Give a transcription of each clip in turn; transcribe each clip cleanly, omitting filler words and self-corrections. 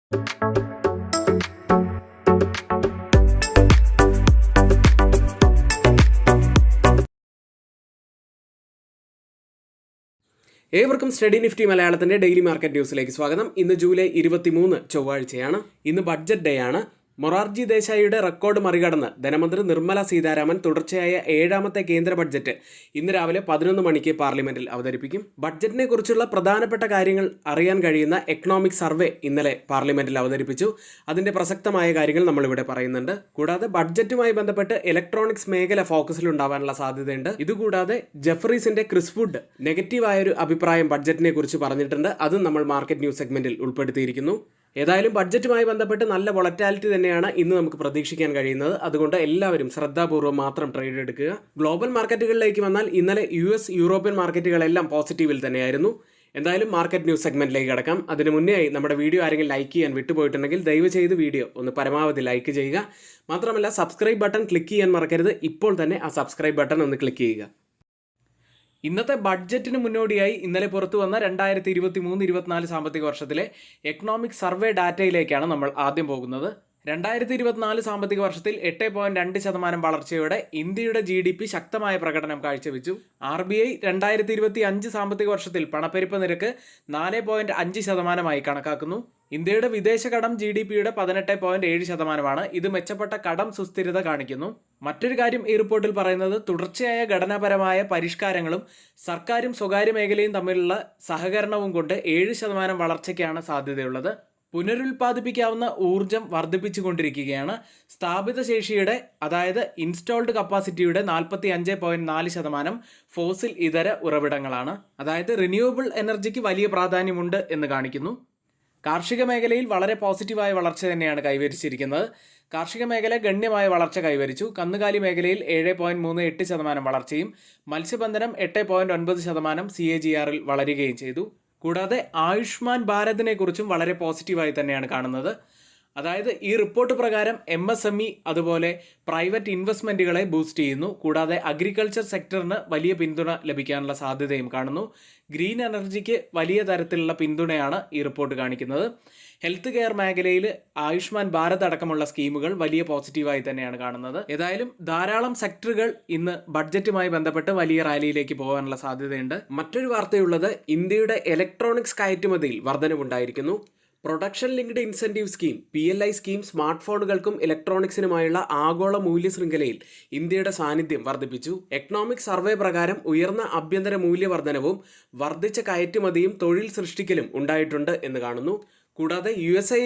ഏവർക്കും study Nifty മലയാളത്തിൻ്റെ daily market ന്യൂസിലേക്ക് സ്വാഗതം. ഇന്ന് ജൂലൈ 23 ചൊവ്വാഴ്ചയാണ്. ഇന്ന് ബഡ്ജറ്റ് ഡേ ആണ്. മൊറാർജി ദേശായിയുടെ റെക്കോർഡ് മറികടന്ന് ധനമന്ത്രി നിർമ്മല സീതാരാമൻ തുടർച്ചയായ 7ാമത്തെ കേന്ദ്ര ബഡ്ജറ്റ് ഇന്ന് രാവിലെ 11 മണിക്ക് പാർലമെന്റിൽ അവതരിപ്പിക്കും. ബഡ്ജറ്റിനെ കുറിച്ചുള്ള പ്രധാനപ്പെട്ട കാര്യങ്ങൾ അറിയാൻ കഴിയുന്ന എക്കണോമിക് സർവേ ഇന്നലെ പാർലമെന്റിൽ അവതരിപ്പിച്ചു. അതിന്റെ പ്രസക്തമായ കാര്യങ്ങൾ നമ്മളിവിടെ പറയുന്നുണ്ട്. കൂടാതെ ബഡ്ജറ്റുമായി ബന്ധപ്പെട്ട് ഇലക്ട്രോണിക്സ് മേഖല ഫോക്കസിലുണ്ടാവാനുള്ള സാധ്യതയുണ്ട്. ഇതുകൂടാതെ ജെഫ്രീസിന്റെ ക്രിസ്വുഡ് നെഗറ്റീവായൊരു അഭിപ്രായം ബഡ്ജറ്റിനെ കുറിച്ച് പറഞ്ഞിട്ടുണ്ട്. അതും നമ്മൾ മാർക്കറ്റ് ന്യൂസ് സെഗ്മെന്റിൽ ഉൾപ്പെടുത്തിയിരിക്കുന്നു. ഏതായാലും ബഡ്ജറ്റുമായി ബന്ധപ്പെട്ട് നല്ല വൊളറ്റാലിറ്റി തന്നെയാണ് ഇന്ന് നമുക്ക് പ്രതീക്ഷിക്കാൻ കഴിയുന്നത്. അതുകൊണ്ട് എല്ലാവരും ശ്രദ്ധാപൂർവ്വം മാത്രം ട്രേഡ് എടുക്കുക. ഗ്ലോബൽ മാർക്കറ്റുകളിലേക്ക് വന്നാൽ ഇന്നലെ US, യൂറോപ്യൻ മാർക്കറ്റുകളെല്ലാം പോസിറ്റീവിൽ തന്നെയായിരുന്നു. എന്തായാലും മാർക്കറ്റ് ന്യൂസ് സെഗ്മെന്റിലേക്ക് കടക്കാം. അതിന് മുന്നേ നമ്മുടെ വീഡിയോ ആരെങ്കിലും ലൈക്ക് ചെയ്യാൻ വിട്ടുപോയിട്ടുണ്ടെങ്കിൽ ദയവ് ചെയ്ത് വീഡിയോ ഒന്ന് പരമാവധി ലൈക്ക് ചെയ്യുക. മാത്രമല്ല സബ്സ്ക്രൈബ് ബട്ടൺ ക്ലിക്ക് ചെയ്യാൻ മറക്കരുത്. ഇപ്പോൾ തന്നെ ആ സബ്സ്ക്രൈബ് ബട്ടൺ ഒന്ന് ക്ലിക്ക് ചെയ്യുക. ഇന്നത്തെ ബഡ്ജറ്റിന് മുന്നോടിയായി ഇന്നലെ പുറത്തു വന്ന 2023-24 സാമ്പത്തിക വർഷത്തിലെ എക്കണോമിക് സർവേ ഡാറ്റയിലേക്കാണ് നമ്മൾ ആദ്യം പോകുന്നത്. 2024 സാമ്പത്തിക വർഷത്തിൽ 8.2% വളർച്ചയോടെ ഇന്ത്യയുടെ GDP ശക്തമായ പ്രകടനം കാഴ്ചവെച്ചു. RBI 2025 സാമ്പത്തിക വർഷത്തിൽ പണപ്പെരുപ്പ നിരക്ക് 4.5% കണക്കാക്കുന്നു. ഇന്ത്യയുടെ വിദേശ കടം GDPയുടെ 18.7%. ഇത് മെച്ചപ്പെട്ട കടം സുസ്ഥിരത കാണിക്കുന്നു. മറ്റൊരു കാര്യം ഈ റിപ്പോർട്ടിൽ പറയുന്നത് തുടർച്ചയായ ഘടനാപരമായ പരിഷ്കാരങ്ങളും സർക്കാരും സ്വകാര്യ മേഖലയും തമ്മിലുള്ള സഹകരണവും കൊണ്ട് 7% വളർച്ചയ്ക്കാണ് സാധ്യതയുള്ളത്. പുനരുൽപ്പാദിപ്പിക്കാവുന്ന ഊർജം വർദ്ധിപ്പിച്ചുകൊണ്ടിരിക്കുകയാണ്. സ്ഥാപിത ശേഷിയുടെ അതായത് ഇൻസ്റ്റോൾഡ് കപ്പാസിറ്റിയുടെ 45.4% ഫോസിൽ ഇതര ഉറവിടങ്ങളാണ്. അതായത് റിന്യൂവബിൾ എനർജിക്ക് വലിയ പ്രാധാന്യമുണ്ട് എന്ന് കാണിക്കുന്നു. കാർഷിക മേഖലയിൽ വളരെ പോസിറ്റീവായ വളർച്ച തന്നെയാണ് കൈവരിച്ചിരിക്കുന്നത്. കാർഷിക മേഖല ഗണ്യമായ വളർച്ച കൈവരിച്ചു. കന്നുകാലി മേഖലയിൽ 7.38% വളർച്ചയും മത്സ്യബന്ധനം 8.9% CAGRൽ വളരുകയും ചെയ്തു. കൂടാതെ ആയുഷ്മാൻ ഭാരതിനെ കുറിച്ചും വളരെ പോസിറ്റീവായി തന്നെയാണ് കാണുന്നത്. അതായത് ഈ റിപ്പോർട്ട് പ്രകാരം MSME അതുപോലെ പ്രൈവറ്റ് ഇൻവെസ്റ്റ്മെൻറ്റുകളെ ബൂസ്റ്റ് ചെയ്യുന്നു. കൂടാതെ അഗ്രികൾച്ചർ സെക്ടറിന് വലിയ പിന്തുണ ലഭിക്കാനുള്ള സാധ്യതയും കാണുന്നു. ഗ്രീൻ എനർജിക്ക് വലിയ തരത്തിലുള്ള പിന്തുണയാണ് ഈ റിപ്പോർട്ട് കാണിക്കുന്നത്. ഹെൽത്ത് കെയർ മേഖലയിൽ ആയുഷ്മാൻ ഭാരത് അടക്കമുള്ള സ്കീമുകൾ വലിയ പോസിറ്റീവായി തന്നെയാണ് കാണുന്നത്. ഏതായാലും ധാരാളം സെക്ടറുകൾ ഇന്ന് ബഡ്ജറ്റുമായി ബന്ധപ്പെട്ട് വലിയ റാലിയിലേക്ക് പോകാനുള്ള സാധ്യതയുണ്ട്. മറ്റൊരു വാർത്തയുള്ളത് ഇന്ത്യയുടെ ഇലക്ട്രോണിക്സ് കയറ്റുമതിയിൽ വർധനവുണ്ടായിരിക്കുന്നു. Production linked incentive scheme PLI scheme smart ഫോണുകൾക്കും ഇലക്ട്രോണിക്സിനുമായുള്ള ആഗോള മൂല്യ ശൃംഖലയിൽ ഇന്ത്യയുടെ സാന്നിധ്യം വർദ്ധിപ്പിച്ചു. എക്കണോമിക് സർവേ പ്രകാരം ഉയർന്ന ആഭ്യന്തര മൂല്യവർദ്ധനവും വർദ്ധിച്ച കയറ്റുമതിയും തൊഴിൽ സൃഷ്ടിക്കലും ഉണ്ടായിട്ടുണ്ട് എന്ന് കാണുന്നു. കൂടാതെ USA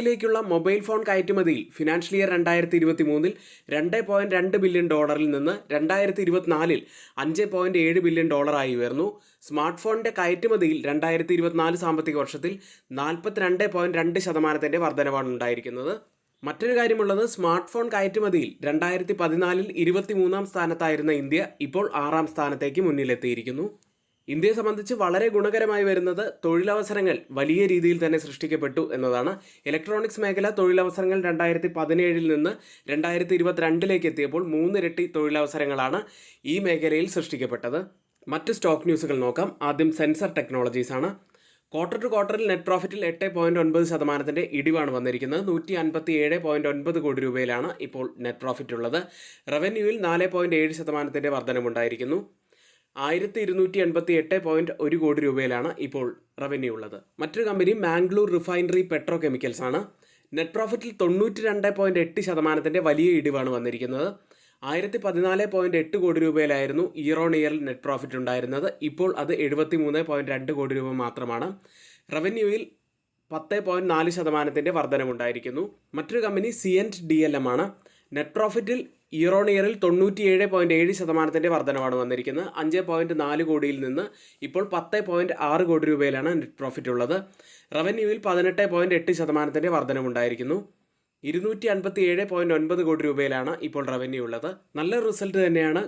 മൊബൈൽ ഫോൺ കയറ്റുമതിയിൽ ഫിനാൻഷ്യൽ ഇയർ 2023 $2.2 ബില്യൺ നിന്ന് 2024 $5.7 ബില്യൺ ഉയർന്നു. സ്മാർട്ട് ഫോണിന്റെ കയറ്റുമതിയിൽ 2024 സാമ്പത്തിക വർഷത്തിൽ 42.2% വർധനവാണ് ഉണ്ടായിരിക്കുന്നത്. മറ്റൊരു കാര്യമുള്ളത് സ്മാർട്ട് ഫോൺ കയറ്റുമതിയിൽ 2014 23ാം സ്ഥാനത്തായിരുന്ന ഇന്ത്യ ഇപ്പോൾ 6ാം സ്ഥാനത്തേക്ക് മുന്നിലെത്തിയിരിക്കുന്നു. ഇന്ത്യയെ സംബന്ധിച്ച് വളരെ ഗുണകരമായി വരുന്നത് തൊഴിലവസരങ്ങൾ വലിയ രീതിയിൽ തന്നെ സൃഷ്ടിക്കപ്പെട്ടു എന്നതാണ്. ഇലക്ട്രോണിക്സ് മേഖല തൊഴിലവസരങ്ങൾ 2017 നിന്ന് 2022 എത്തിയപ്പോൾ 3 ഇരട്ടി തൊഴിലവസരങ്ങളാണ് ഈ മേഖലയിൽ സൃഷ്ടിക്കപ്പെട്ടത്. മറ്റ് സ്റ്റോക്ക് ന്യൂസുകൾ നോക്കാം. ആദ്യം സെൻസർ ടെക്നോളജീസ് ആണ്. ക്വാർട്ടർ ടു ക്വാർട്ടറിൽ നെറ്റ് പ്രോഫിറ്റിൽ 8.9% ഇടിവാണ് വന്നിരിക്കുന്നത്. 157.9 കോടി രൂപയിലാണ് ഇപ്പോൾ നെറ്റ് പ്രോഫിറ്റ് ഉള്ളത്. റവന്യൂവിൽ 4.7% വർധനമുണ്ടായിരിക്കുന്നു. 1288.1 കോടി രൂപയിലാണ് ഇപ്പോൾ റവന്യൂ ഉള്ളത്. മറ്റൊരു company Mangalore refinery petrochemicals ആണ്. നെറ്റ് പ്രോഫിറ്റിൽ 92.8% വലിയ ഇടിവാണ് വന്നിരിക്കുന്നത്. 1014.8 കോടി രൂപയിലായിരുന്നു year on year net profit ഉണ്ടായിരുന്നത്. ഇപ്പോൾ അത് 73.2 കോടി രൂപ മാത്രമാണ്. റവന്യൂവിൽ 10.4% വർധനമുണ്ടായിരിക്കുന്നു. മറ്റൊരു കമ്പനി CNTDLM ആണ്. നെറ്റ് പ്രോഫിറ്റിൽ ഇയർ ഓൺ ഇയറിൽ 97.7% വർധനമാണ് വന്നിരിക്കുന്നത്. 5.4 കോടിയിൽ നിന്ന് ഇപ്പോൾ 10.6 കോടി രൂപയിലാണ് നെറ്റ് പ്രോഫിറ്റ് ഉള്ളത്. റവന്യൂവിൽ 18.8% വർധനമുണ്ടായിരിക്കുന്നു. 257.9 കോടി രൂപയിലാണ് ഇപ്പോൾ റവന്യൂ ഉള്ളത്. നല്ല റിസൾട്ട് തന്നെയാണ്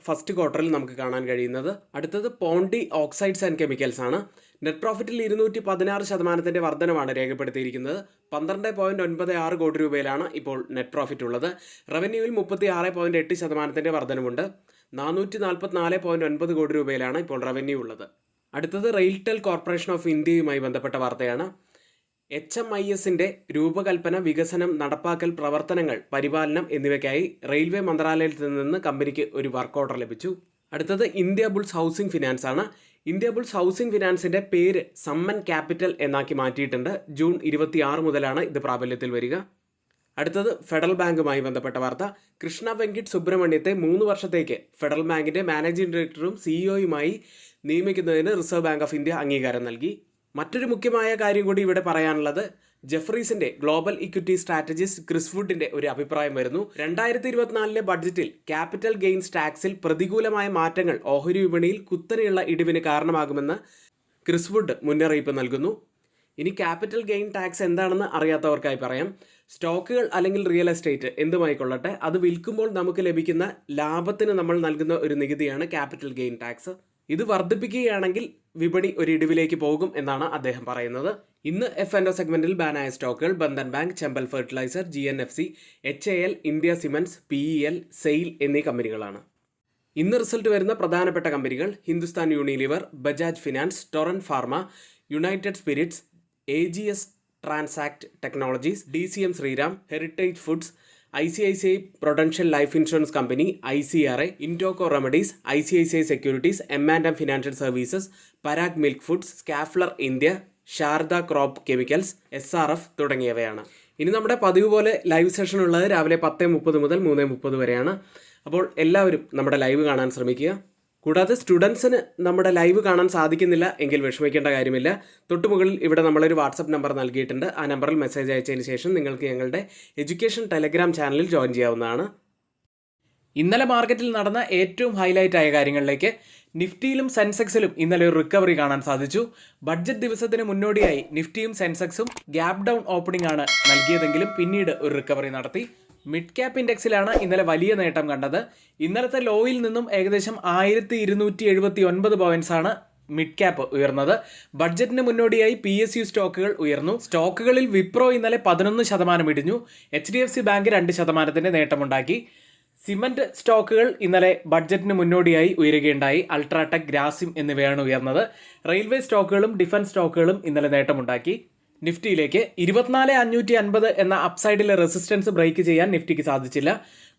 ഫസ്റ്റ് ക്വാർട്ടറിൽ നമുക്ക് കാണാൻ കഴിയുന്നത്. അടുത്തത് പോണ്ടി ഓക്സൈഡ്സ് ആൻഡ് കെമിക്കൽസ് ആണ്. നെറ്റ് പ്രോഫിറ്റിൽ 216% വർധനമാണ് രേഖപ്പെടുത്തിയിരിക്കുന്നത്. 12.96 കോടി രൂപയിലാണ് ഇപ്പോൾ നെറ്റ് പ്രോഫിറ്റ് ഉള്ളത്. റവന്യൂവിൽ 36.8% വർധനമുണ്ട്. 444.9 കോടി രൂപയിലാണ് ഇപ്പോൾ റവന്യൂ ഉള്ളത്. അടുത്തത് റെയിൽടെൽ കോർപ്പറേഷൻ ഓഫ് ഇന്ത്യയുമായി ബന്ധപ്പെട്ട വാർത്തയാണ്. HMISന്റെ രൂപകൽപ്പന, വികസനം, നടപ്പാക്കൽ, പ്രവർത്തനങ്ങൾ, പരിപാലനം എന്നിവയ്ക്കായി റെയിൽവേ മന്ത്രാലയത്തിൽ നിന്ന് കമ്പനിക്ക് ഒരു വർക്ക് ഓർഡർ ലഭിച്ചു. അടുത്തത് ഇന്ത്യ ബുൾസ് ഹൗസിംഗ് ഫിനാൻസ് ആണ്. ഇന്ത്യ ബുൾസ് ഹൗസിംഗ് ഫിനാൻസിന്റെ പേര് സമ്മൻ ക്യാപിറ്റൽ എന്നാക്കി മാറ്റിയിട്ടുണ്ട്. ജൂൺ 26 മുതലാണ് ഇത് പ്രാബല്യത്തിൽ വരിക. അടുത്തത് ഫെഡറൽ ബാങ്കുമായി ബന്ധപ്പെട്ട വാർത്ത. കൃഷ്ണ വെങ്കിട്ട് സുബ്രഹ്മണ്യത്തെ 3 വർഷത്തേക്ക് ഫെഡറൽ ബാങ്കിന്റെ മാനേജിംഗ് ഡയറക്ടറും സിഇഒയുമായി നിയമിക്കുന്നതിന് റിസർവ് ബാങ്ക് ഓഫ് ഇന്ത്യ അംഗീകാരം നൽകി. മറ്റൊരു മുഖ്യമായ കാര്യം കൂടി ഇവിടെ പറയാനുള്ളത്, ജെഫ്രീസിന്റെ ഗ്ലോബൽ ഇക്വിറ്റി സ്ട്രാറ്റജിസ്റ്റ് ക്രിസ് വുഡിന്റെ ഒരു അഭിപ്രായം വരുന്നു. 2024 ബഡ്ജറ്റിൽ ക്യാപിറ്റൽ ഗെയിൻസ് ടാക്സിൽ പ്രതികൂലമായ മാറ്റങ്ങൾ ഓഹരി വിപണിയിൽ കുത്തനെയുള്ള ഇടിവിന് കാരണമാകുമെന്ന് ക്രിസ് വുഡ് മുന്നറിയിപ്പ് നൽകുന്നു. ഇനി ക്യാപിറ്റൽ ഗെയിൻ ടാക്സ് എന്താണെന്ന് അറിയാത്തവർക്കായി പറയാം. സ്റ്റോക്കുകൾ അല്ലെങ്കിൽ റിയൽ എസ്റ്റേറ്റ് എന്തുമായിക്കൊള്ളട്ടെ, അത് വിൽക്കുമ്പോൾ നമുക്ക് ലഭിക്കുന്ന ലാഭത്തിന് നമ്മൾ നൽകുന്ന ഒരു നികുതിയാണ് ക്യാപിറ്റൽ ഗെയിൻ ടാക്സ്. ഇത് വർദ്ധിപ്പിക്കുകയാണെങ്കിൽ വിപണി ഒരു ഇടിവിലേക്ക് പോകും എന്നാണ് അദ്ദേഹം പറയുന്നത്. ഇന്ന് F&O സെഗ്മെന്റിൽ ബാനായ സ്റ്റോക്കുകൾ Bandhan bank, Chambal fertiliser, GNFC, HAL, India Cements, PEL, SAIL എന്നീ കമ്പനികളാണ്. ഇന്ന് റിസൾട്ട് വരുന്ന പ്രധാനപ്പെട്ട കമ്പനികൾ Hindustan Unilever, Bajaj Finance, Torrent Pharma, United Spirits, AGS Transact Technologies, DCM Shriram, Heritage Foods, ICICI Prudential Life Insurance company, ICRA, Indoco Remedies, ICICI Securities, M&M Financial Services, Parag Milk Foods, Schaeffler India, Sharda Crop Chemicals, SRF തുടങ്ങിയവയാണ്. ഇനി നമ്മുടെ പതിവ് പോലെ live session ഉള്ളത് രാവിലെ 10:30 മുതൽ 3:30 വരെയാണ്. അപ്പോൾ എല്ലാവരും നമ്മുടെ ലൈവ് കാണാൻ ശ്രമിക്കുക. കൂടാതെ സ്റ്റുഡൻസിന് നമ്മുടെ ലൈവ് കാണാൻ സാധിക്കുന്നില്ല എങ്കിൽ വിഷമിക്കേണ്ട കാര്യമില്ല. തൊട്ടുമുകളിൽ ഇവിടെ നമ്മളൊരു വാട്സപ്പ് നമ്പർ നൽകിയിട്ടുണ്ട്. ആ നമ്പറിൽ മെസ്സേജ് അയച്ചതിന് ശേഷം നിങ്ങൾക്ക് ഞങ്ങളുടെ എഡ്യൂക്കേഷൻ ടെലഗ്രാം ചാനലിൽ ജോയിൻ ചെയ്യാവുന്നതാണ്. ഇന്നലെ മാർക്കറ്റിൽ നടന്ന ഏറ്റവും ഹൈലൈറ്റ് ആയ കാര്യങ്ങളിലേക്ക്. നിഫ്റ്റിയിലും സെൻസെക്സിലും ഇന്നലെ ഒരു റിക്കവറി കാണാൻ സാധിച്ചു. ബഡ്ജറ്റ് ദിവസത്തിന് മുന്നോടിയായി നിഫ്റ്റിയും സെൻസെക്സും ഗ്യാപ് ഡൗൺ ഓപ്പണിംഗ് ആണ് നൽകിയതെങ്കിലും പിന്നീട് ഒരു റിക്കവറി നടത്തി. മിഡ് ക്യാപ്പ് ഇൻഡെക്സിലാണ് ഇന്നലെ വലിയ നേട്ടം കണ്ടത്. ഇന്നലത്തെ ലോയിൽ നിന്നും ഏകദേശം 1279 പോയിന്റ്സ് ആണ് മിഡ് ക്യാപ്പ് ഉയർന്നത്. ബഡ്ജറ്റിന് മുന്നോടിയായി PSU സ്റ്റോക്കുകൾ ഉയർന്നു. സ്റ്റോക്കുകളിൽ വിപ്രോ ഇന്നലെ 11% ഇടിഞ്ഞു. HDFC bank 2% നേട്ടമുണ്ടാക്കി. സിമന്റ് സ്റ്റോക്കുകൾ ഇന്നലെ ബഡ്ജറ്റിന് മുന്നോടിയായി ഉയരുകയുണ്ടായി. അൾട്രാടെക്, ഗ്രാസിം എന്നിവയാണ് ഉയർന്നത്. റെയിൽവേ സ്റ്റോക്കുകളും ഡിഫൻസ് സ്റ്റോക്കുകളും ഇന്നലെ നേട്ടമുണ്ടാക്കി. നിഫ്റ്റിയിലേക്ക് 24,550 എന്ന അപ്സൈഡിലെ റെസിസ്റ്റൻസ് ബ്രേക്ക് ചെയ്യാൻ നിഫ്റ്റിക്ക് സാധിച്ചില്ല.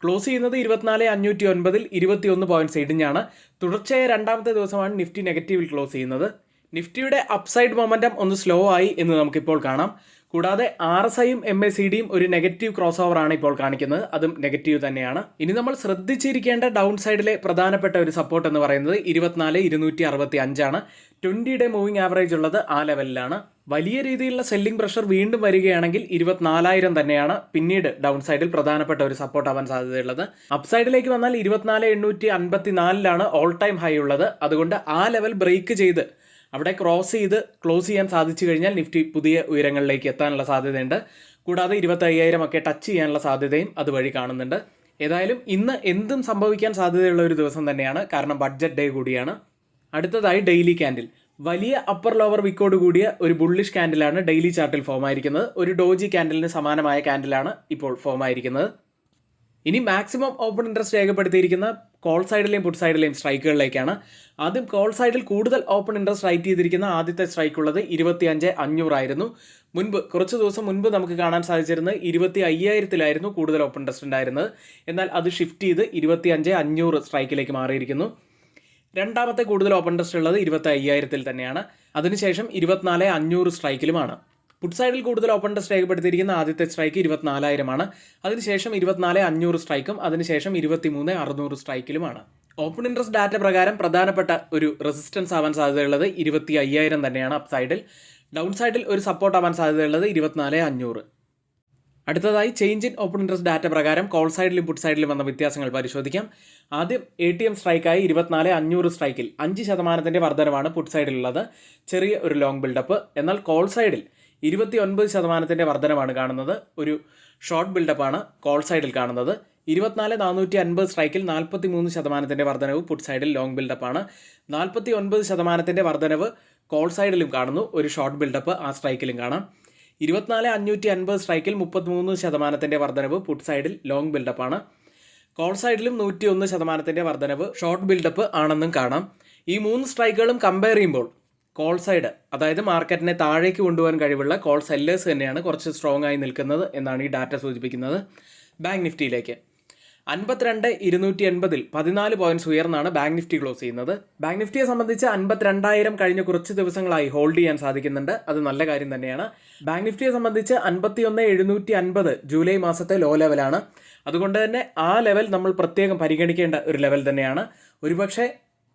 ക്ലോസ് ചെയ്യുന്നത് 24,509 21 പോയിന്റ്സ് ഇടിഞ്ഞാണ്. തുടർച്ചയായ രണ്ടാമത്തെ ദിവസമാണ് നിഫ്റ്റി നെഗറ്റീവിൽ ക്ലോസ് ചെയ്യുന്നത്. നിഫ്റ്റിയുടെ അപ്സൈഡ് മൊമെന്റം ഒന്ന് സ്ലോ ആയി എന്ന് നമുക്കിപ്പോൾ കാണാം. കൂടാതെ RSIയും MACDയും ഒരു നെഗറ്റീവ് ക്രോസ് ഓവർ ആണ് ഇപ്പോൾ കാണിക്കുന്നത്. അതും നെഗറ്റീവ് തന്നെയാണ്. ഇനി നമ്മൾ ശ്രദ്ധിച്ചിരിക്കേണ്ട ഡൗൺ സൈഡിലെ പ്രധാനപ്പെട്ട ഒരു സപ്പോർട്ട് എന്ന് പറയുന്നത് 24,265 ആണ്. 20-ഡേ മൂവിംഗ് ആവറേജ് ഉള്ളത് ആ ലെവലിലാണ്. വലിയ രീതിയിലുള്ള സെല്ലിംഗ് പ്രഷർ വീണ്ടും വരികയാണെങ്കിൽ 24,000 തന്നെയാണ് പിന്നീട് ഡൗൺ സൈഡിൽ പ്രധാനപ്പെട്ട ഒരു സപ്പോർട്ട് ആവാൻ സാധ്യതയുള്ളത്. അപ്സൈഡിലേക്ക് വന്നാൽ 24,854 ഓൾ ടൈം ഹൈ ഉള്ളത്. അതുകൊണ്ട് ആ ലെവൽ ബ്രേക്ക് ചെയ്ത് അവിടെ ക്രോസ് ചെയ്ത് ക്ലോസ് ചെയ്യാൻ സാധിച്ചു കഴിഞ്ഞാൽ നിഫ്റ്റി പുതിയ ഉയരങ്ങളിലേക്ക് എത്താനുള്ള സാധ്യതയുണ്ട്. കൂടാതെ 25,000 ഒക്കെ ടച്ച് ചെയ്യാനുള്ള സാധ്യതയും അതുവഴി കാണുന്നുണ്ട്. ഏതായാലും ഇന്ന് എന്തും സംഭവിക്കാൻ സാധ്യതയുള്ള ഒരു ദിവസം തന്നെയാണ്, കാരണം ബഡ്ജറ്റ് ഡേ കൂടിയാണ്. അടുത്തതായി ഡെയിലി ക്യാൻഡിൽ. വലിയ അപ്പർ ലോവർ വിക്കോട് കൂടിയ ഒരു ബുള്ളിഷ് ക്യാൻഡിലാണ് ഡെയിലി ചാർട്ടിൽ ഫോം ആയിരിക്കുന്നത്. ഒരു ഡോജി ക്യാൻഡിലിന് സമാനമായ ക്യാൻഡിലാണ് ഇപ്പോൾ ഫോം ആയിരിക്കുന്നത്. ഇനി മാക്സിമം ഓപ്പൺ ഇൻട്രസ്റ്റ് രേഖപ്പെടുത്തിയിരിക്കുന്ന കോൾ സൈഡിലെയും പുട്ട് സൈഡിലെയും സ്ട്രൈക്കുകളിലേക്കാണ്. ആദ്യം കോൾ സൈഡിൽ കൂടുതൽ ഓപ്പൺ ഇൻട്രസ്റ്റ് റൈറ്റ് ചെയ്തിരിക്കുന്ന ആദ്യത്തെ സ്ട്രൈക്ക് ഉള്ളത് 25,500 ആയിരുന്നു. കുറച്ച് ദിവസം മുൻപ് നമുക്ക് കാണാൻ സാധിച്ചിരുന്നത് 25,000 കൂടുതൽ ഓപ്പൺ ഇൻട്രസ്റ്റ് ഉണ്ടായിരുന്നത്. എന്നാൽ അത് ഷിഫ്റ്റ് ചെയ്ത് 25,500 സ്ട്രൈക്കിലേക്ക് മാറിയിരിക്കുന്നു. രണ്ടാമത്തെ കൂടുതൽ ഓപ്പൺ ഇൻട്രസ്റ്റ് ഉള്ളത് 25,000 തന്നെയാണ്. അതിനുശേഷം 24,500 സ്ട്രൈക്കിലുമാണ്. പുട്ട് സൈഡിൽ കൂടുതൽ ഓപ്പൺ ഇൻട്രസ്റ്റ് രേഖപ്പെടുത്തിയിരിക്കുന്ന ആദ്യത്തെ സ്ട്രൈക്ക് 24,000 അതിനുശേഷം 24,500 സ്ട്രൈക്കും അതിനുശേഷം 23,600 സ്ട്രൈക്കിലുമാണ്. ഓപ്പൺ ഇൻട്രസ്റ്റ് ഡാറ്റ പ്രകാരം പ്രധാനപ്പെട്ട ഒരു റെസിസ്റ്റൻസ് ആവാൻ സാധ്യതയുള്ളത് 25,000 തന്നെയാണ് അപ്പ് സൈഡിൽ. ഡൗൺ സൈഡിൽ ഒരു സപ്പോർട്ട് ആവാൻ സാധ്യതയുള്ളത് 24,500. അടുത്തതായി change in open interest data പ്രകാരം കോൾ സൈഡിലും പുട്ട് സൈഡിലും വന്ന വ്യത്യാസങ്ങൾ പരിശോധിക്കാം. ആദ്യം ATM സ്ട്രൈക്കായി 24,500 സ്ട്രൈക്കിൽ 5% വർധനവാണ് പുട്ട് സൈഡിലുള്ളത്. ചെറിയ ഒരു ലോങ് ബിൽഡപ്പ്. എന്നാൽ കോൾ സൈഡിൽ 29% വർധനമാണ് കാണുന്നത്. ഒരു ഷോർട്ട് ബിൽഡപ്പാണ് കോൾ സൈഡിൽ കാണുന്നത്. 24,450 സ്ട്രൈക്കിൽ 43% വർധനവ് പുട്ട് സൈഡിൽ ലോങ് ബിൽഡപ്പാണ്. 49% വർധനവ് കോൾ സൈഡിലും കാണുന്നു. ഒരു ഷോർട്ട് ബിൽഡപ്പ് ആ സ്ട്രൈക്കിലും കാണാം. 24,550 സ്ട്രൈക്കിൽ 33% വർധനവ് പുട്ട് സൈഡിൽ ലോങ് ബിൽഡപ്പാണ്. കോൾ സൈഡിലും 101% വർധനവ് ഷോർട്ട് ബിൽഡപ്പ് ആണെന്നും കാണാം. ഈ 3 സ്ട്രൈക്കുകളും കമ്പയർ ചെയ്യുമ്പോൾ കോൾ സൈഡ്, അതായത് മാർക്കറ്റിനെ താഴേക്ക് കൊണ്ടുപോകാൻ കഴിവുള്ള കോൾ സെല്ലേഴ്സ് തന്നെയാണ് കുറച്ച് സ്ട്രോങ് ആയി നിൽക്കുന്നത് എന്നാണ് ഈ ഡാറ്റ സൂചിപ്പിക്കുന്നത്. ബാങ്ക് നിഫ്റ്റിയിലേക്ക് 52,280 14 പോയിന്റ്സ് ഉയർന്നാണ് ബാങ്ക് നിഫ്റ്റി ക്ലോസ് ചെയ്യുന്നത്. ബാങ്ക് നിഫ്റ്റിയെ സംബന്ധിച്ച് 52,000 കഴിഞ്ഞ കുറച്ച് ദിവസങ്ങളായി ഹോൾഡ് ചെയ്യാൻ സാധിക്കുന്നുണ്ട്. അത് നല്ല കാര്യം തന്നെയാണ്. ബാങ്ക് നിഫ്റ്റിയെ സംബന്ധിച്ച് 51,750 ജൂലൈ മാസത്തെ ലോ ലെവലാണ്. അതുകൊണ്ട് തന്നെ ആ ലെവൽ നമ്മൾ പ്രത്യേകം പരിഗണിക്കേണ്ട ഒരു ലെവൽ തന്നെയാണ്. ഒരുപക്ഷെ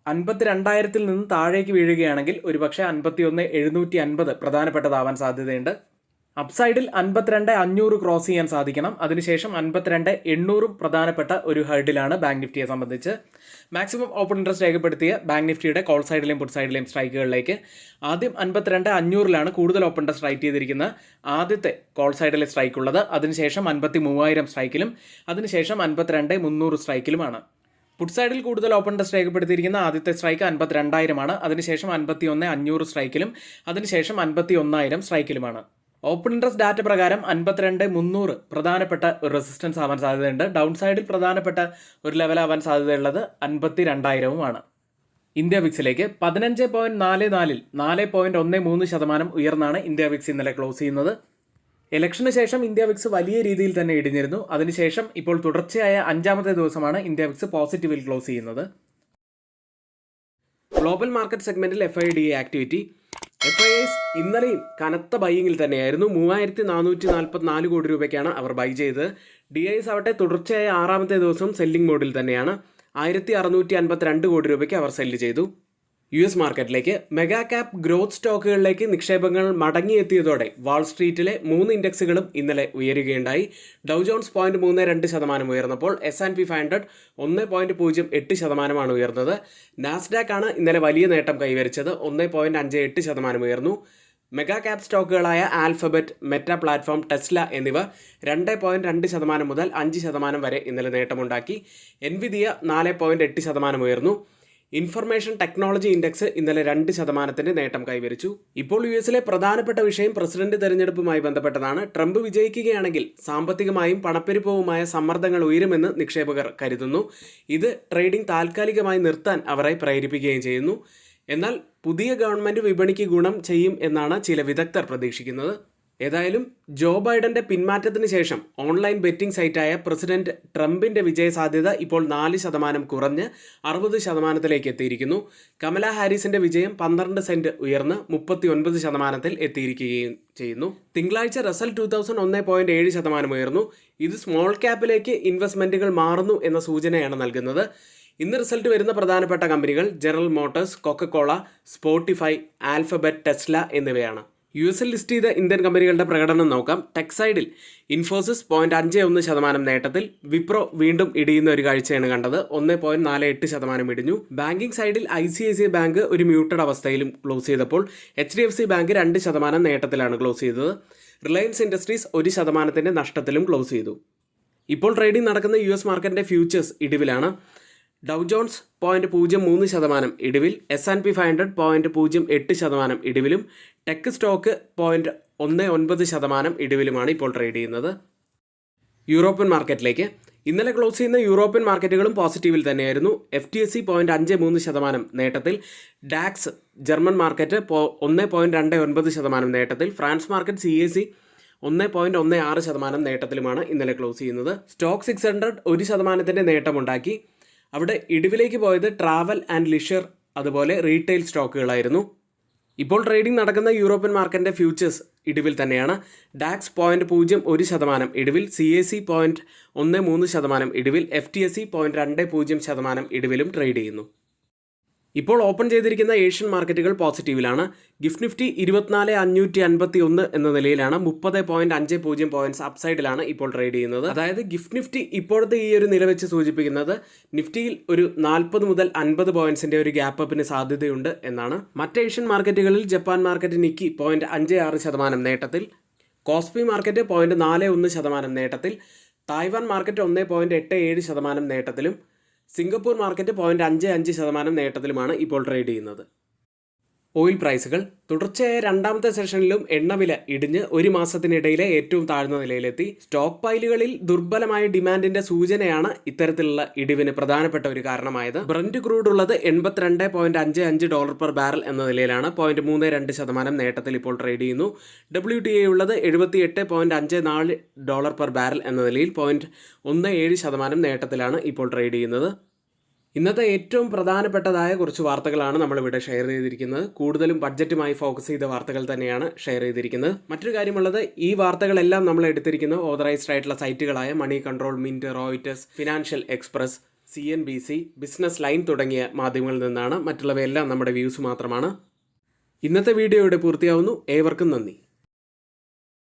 52,000 നിന്ന് താഴേക്ക് വീഴുകയാണെങ്കിൽ ഒരുപക്ഷെ 51,750 പ്രധാനപ്പെട്ടതാവാൻ സാധ്യതയുണ്ട്. അപ്സൈഡിൽ 52,500 ക്രോസ് ചെയ്യാൻ സാധിക്കണം. അതിനുശേഷം 52,800 പ്രധാനപ്പെട്ട ഒരു ഹെഡിലാണ് ബാങ്ക് നിഫ്റ്റിയെ സംബന്ധിച്ച്. മാക്സിമം ഓപ്പൺ ഇൻട്രസ്റ്റ് രേഖപ്പെടുത്തിയ ബാങ്ക് നിഫ്റ്റിയുടെ കോൾ സൈഡിലെയും പുട്ട് സൈഡിലെയും സ്ട്രൈക്കുകളിലേക്ക് ആദ്യം 52,500 കൂടുതൽ ഓപ്പൺ ഇൻട്രസ്റ്റ് റൈറ്റ് ചെയ്തിരിക്കുന്ന ആദ്യത്തെ കോൾ സൈഡിലെ സ്ട്രൈക്ക് ഉള്ളത്. അതിനുശേഷം 53,000 സ്ട്രൈക്കിലും അതിനുശേഷം 52,300 സ്ട്രൈക്കിലുമാണ്. പുട്ട് സൈഡിൽ കൂടുതൽ ഓപ്പൺ ഇൻട്രസ്റ്റ് രേഖപ്പെടുത്തിയിരിക്കുന്ന ആദ്യത്തെ സ്ട്രൈക്ക് 52,000 അതിനുശേഷം 51,500 സ്ട്രൈക്കിലും അതിനുശേഷം 51,000 സ്ട്രൈക്കിലുമാണ്. ഓപ്പൺ ഇൻട്രസ്റ്റ് ഡാറ്റ പ്രകാരം 52,300 പ്രധാനപ്പെട്ട ഒരു റെസിസ്റ്റൻസ് ആവാൻ സാധ്യതയുണ്ട്. ഡൗൺ സൈഡിൽ പ്രധാനപ്പെട്ട ഒരു ലെവലാവാൻ സാധ്യതയുള്ളത് 52,000 ഇന്ത്യ വിക്സിലേക്ക് 15.44 4.13% ഉയർന്നാണ് ഇന്ത്യ വിക്സ് ഇന്നലെ ക്ലോസ് ചെയ്യുന്നത്. ഇലക്ഷന് ശേഷം ഇന്ത്യ വിക്സ് വലിയ രീതിയിൽ തന്നെ ഇടിഞ്ഞിരുന്നു. അതിനുശേഷം ഇപ്പോൾ തുടർച്ചയായ 5ാമത്തെ ദിവസമാണ് ഇന്ത്യ വിക്സ് പോസിറ്റീവിൽ ക്ലോസ് ചെയ്യുന്നത്. ഗ്ലോബൽ മാർക്കറ്റ് സെഗ്മെന്റിൽ FIDA ആക്ടിവിറ്റി. FIIs ഇന്നലെയും കനത്ത ബൈയിങ്ങിൽ തന്നെയായിരുന്നു. 3,444 കോടി രൂപയ്ക്കാണ് അവർ ബൈ ചെയ്തത്. DIs ആവട്ടെ തുടർച്ചയായ 6ാമത്തെ ദിവസം സെല്ലിംഗ് മോഡിൽ തന്നെയാണ്. 1,652 കോടി രൂപയ്ക്ക് അവർ സെല്ല് ചെയ്തു. US മാർക്കറ്റിലേക്ക് മെഗാ ക്യാപ് ഗ്രോത്ത് സ്റ്റോക്കുകളിലേക്ക് നിക്ഷേപങ്ങൾ മടങ്ങിയെത്തിയതോടെ വാൾസ്ട്രീറ്റിലെ 3 ഇൻഡെക്സുകളും ഇന്നലെ ഉയരുകയുണ്ടായി. ഡൗ ജോൺസ് 0.32% ഉയർന്നപ്പോൾ S&P 500 1.08% ഉയർന്നത്. നാസ്ഡാക്ക് ആണ് ഇന്നലെ വലിയ നേട്ടം കൈവരിച്ചത്. 1.58% ഉയർന്നു. മെഗാ ക്യാപ് സ്റ്റോക്കുകളായ ആൽഫബറ്റ്, മെറ്റ പ്ലാറ്റ്ഫോം, ടെസ്ല എന്നിവ 2.2% മുതൽ 5% വരെ ഇന്നലെ നേട്ടമുണ്ടാക്കി. എൻവിദിയ 4.8% ഉയർന്നു. ഇൻഫർമേഷൻ ടെക്നോളജി ഇൻഡെക്സ് ഇന്നലെ 2% നേട്ടം കൈവരിച്ചു. ഇപ്പോൾ US പ്രധാനപ്പെട്ട വിഷയം പ്രസിഡന്റ് തെരഞ്ഞെടുപ്പുമായി ബന്ധപ്പെട്ടതാണ്. ട്രംപ് വിജയിക്കുകയാണെങ്കിൽ സാമ്പത്തികമായും പണപ്പെരുപ്പവുമായ സമ്മർദ്ദങ്ങൾ ഉയരുമെന്ന് നിക്ഷേപകർ കരുതുന്നു. ഇത് ട്രേഡിംഗ് താൽക്കാലികമായി നിർത്താൻ അവരെ പ്രേരിപ്പിക്കുകയും ചെയ്യുന്നു. എന്നാൽ പുതിയ ഗവൺമെന്റ് വിപണിക്ക് ഗുണം ചെയ്യും എന്നാണ് ചില വിദഗ്ധർ പ്രതീക്ഷിക്കുന്നത്. ഏതായാലും ജോ ബൈഡന്റെ പിന്മാറ്റത്തിന് ശേഷം ഓൺലൈൻ ബെറ്റിംഗ് സൈറ്റായ പ്രസിഡന്റ് ട്രംപിന്റെ വിജയസാധ്യത ഇപ്പോൾ 4% കുറഞ്ഞ് 60% എത്തിയിരിക്കുന്നു. കമല ഹാരിസിന്റെ വിജയം 12 സെന്റ് ഉയർന്ന് 39% എത്തിയിരിക്കുകയും ചെയ്യുന്നു. തിങ്കളാഴ്ച റസൽ 2000 1.7% ഉയർന്നു. ഇത് സ്മോൾ ക്യാപ്പിലേക്ക് ഇൻവെസ്റ്റ്മെന്റുകൾ മാറുന്നു എന്ന സൂചനയാണ് നൽകുന്നത്. ഇന്ന് റിസൾട്ട് വരുന്ന പ്രധാനപ്പെട്ട കമ്പനികൾ general Motors, Coca Cola, Spotify, alphabet, Tesla എന്നിവയാണ്. US ലിസ്റ്റ് ചെയ്ത ഇന്ത്യൻ കമ്പനികളുടെ പ്രകടനം നോക്കാം. ടെക് സൈഡിൽ ഇൻഫോസിസ് 0.51% നേട്ടത്തിൽ. വിപ്രോ വീണ്ടും ഇടിയുന്ന ഒരു കാഴ്ചയാണ് കണ്ടത്. 1.48% ഇടിഞ്ഞു. ബാങ്കിംഗ് സൈഡിൽ ICICI ബാങ്ക് ഒരു മ്യൂട്ടഡ് അവസ്ഥയിലും ക്ലോസ് ചെയ്തപ്പോൾ HDFC ബാങ്ക് 2% നേട്ടത്തിലാണ് ക്ലോസ് ചെയ്തത്. റിലയൻസ് ഇൻഡസ്ട്രീസ് 1% നഷ്ടത്തിലും ക്ലോസ് ചെയ്തു. ഇപ്പോൾ ട്രേഡിംഗ് നടക്കുന്ന US മാർക്കറ്റിന്റെ ഫ്യൂച്ചേഴ്സ് ഇടിവിലാണ്. ഡൗ ജോൺസ് 0.03% ഇടിവിൽ, S&P 500 0.08% ഇടിവിലും, ടെക് സ്റ്റോക്ക് 0.19% ഇടിവിലുമാണ് ഇപ്പോൾ ട്രേഡ് ചെയ്യുന്നത്. യൂറോപ്യൻ മാർക്കറ്റിലേക്ക് ഇന്നലെ ക്ലോസ് ചെയ്യുന്ന യൂറോപ്യൻ മാർക്കറ്റുകളും പോസിറ്റീവിൽ തന്നെയായിരുന്നു. FTSE 0.53% നേട്ടത്തിൽ. ഡാക്സ് ജർമ്മൻ മാർക്കറ്റ് 1.29% നേട്ടത്തിൽ. ഫ്രാൻസ് മാർക്കറ്റ് CAC 1.16% നേട്ടത്തിലുമാണ് ഇന്നലെ ക്ലോസ് ചെയ്യുന്നത്. സ്റ്റോക്ക് 600 1% നേട്ടമുണ്ടാക്കി. അവിടെ ഇടിവിലേക്ക് പോയത് ട്രാവൽ ആൻഡ് ലിഷർ അതുപോലെ റീറ്റെയിൽ സ്റ്റോക്കുകളായിരുന്നു. ഇപ്പോൾ ട്രേഡിംഗ് നടക്കുന്ന യൂറോപ്യൻ മാർക്കറ്റിന്റെ ഫ്യൂച്ചേഴ്സ് ഇടിവിൽ തന്നെയാണ്. ഡാക്സ് 0.01% ഇടിവിൽ, CAC 0.13% ഇടിവിൽ, FTSE 0.20% ഇടിവിലും ട്രേഡ് ചെയ്യുന്നു. ഇപ്പോൾ ഓപ്പൺ ചെയ്തിരിക്കുന്ന ഏഷ്യൻ മാർക്കറ്റുകൾ പോസിറ്റീവിലാണ്. ഗിഫ്റ്റ് നിഫ്റ്റി 24,551 എന്ന നിലയിലാണ്. 30.50 പോയിന്റ്സ് അപ്സൈഡിലാണ് ഇപ്പോൾ ട്രേഡ് ചെയ്യുന്നത്. അതായത് ഗിഫ്റ്റ് നിഫ്റ്റി ഇപ്പോഴത്തെ ഈ ഒരു നില വെച്ച് സൂചിപ്പിക്കുന്നത് നിഫ്റ്റിയിൽ ഒരു 40 മുതൽ 50 പോയിന്റ്സിന്റെ ഒരു ഗ്യാപ്പ് അപ്പിന് സാധ്യതയുണ്ട് എന്നാണ്. മറ്റ് ഏഷ്യൻ മാർക്കറ്റുകളിൽ ജപ്പാൻ മാർക്കറ്റ് നിക്കി 0.56% നേട്ടത്തിൽ. കോസ്പി മാർക്കറ്റ് 0.41% നേട്ടത്തിൽ. Taiwan market 1.87% നേട്ടത്തിലും. സിംഗപ്പൂർ മാർക്കറ്റ് 0.55% നേട്ടത്തിലുമാണ് ഇപ്പോൾ ട്രേഡ് ചെയ്യുന്നത്. ഓയിൽ പ്രൈസുകൾ തുടർച്ചയായ രണ്ടാമത്തെ സെഷനിലും എണ്ണവില ഇടിഞ്ഞ് ഒരു മാസത്തിനിടയിലെ ഏറ്റവും താഴ്ന്ന നിലയിലെത്തി. സ്റ്റോക്ക് പൈലുകളിൽ ദുർബലമായ ഡിമാൻഡിന്റെ സൂചനയാണ് ഇത്തരത്തിലുള്ള ഇടിവിന് പ്രധാനപ്പെട്ട ഒരു കാരണമായത്. ബ്രന്റ് ക്രൂഡ് ഉള്ളത് $82.55 പെർ ബാരൽ എന്ന നിലയിലാണ്. 0.32% നേട്ടത്തിൽ ഇപ്പോൾ ട്രേഡ് ചെയ്യുന്നു. WTI ഉള്ളത് $78.54 പെർ ബാരൽ എന്ന നിലയിൽ 0.17% നേട്ടത്തിലാണ് ഇപ്പോൾ ട്രേഡ് ചെയ്യുന്നത്. ഇന്നത്തെ ഏറ്റവും പ്രധാനപ്പെട്ടതായ കുറച്ച് വാർത്തകളാണ് നമ്മളിവിടെ ഷെയർ ചെയ്തിരിക്കുന്നത്. കൂടുതലും ബഡ്ജറ്റുമായി ഫോക്കസ് ചെയ്ത വാർത്തകൾ തന്നെയാണ് ഷെയർ ചെയ്തിരിക്കുന്നത്. മറ്റൊരു കാര്യമുള്ളത്, ഈ വാർത്തകളെല്ലാം നമ്മൾ എടുത്തിരിക്കുന്ന ഓതറൈസ്ഡ് ആയിട്ടുള്ള സൈറ്റുകളായ Moneycontrol, Mint, Reuters, Financial Express, CNBC, Business Line തുടങ്ങിയ മാധ്യമങ്ങളിൽ നിന്നാണ്. മറ്റുള്ളവയെല്ലാം നമ്മുടെ വ്യൂസ് മാത്രമാണ്. ഇന്നത്തെ വീഡിയോ ഇവിടെ പൂർത്തിയാവുന്നു. ഏവർക്കും നന്ദി.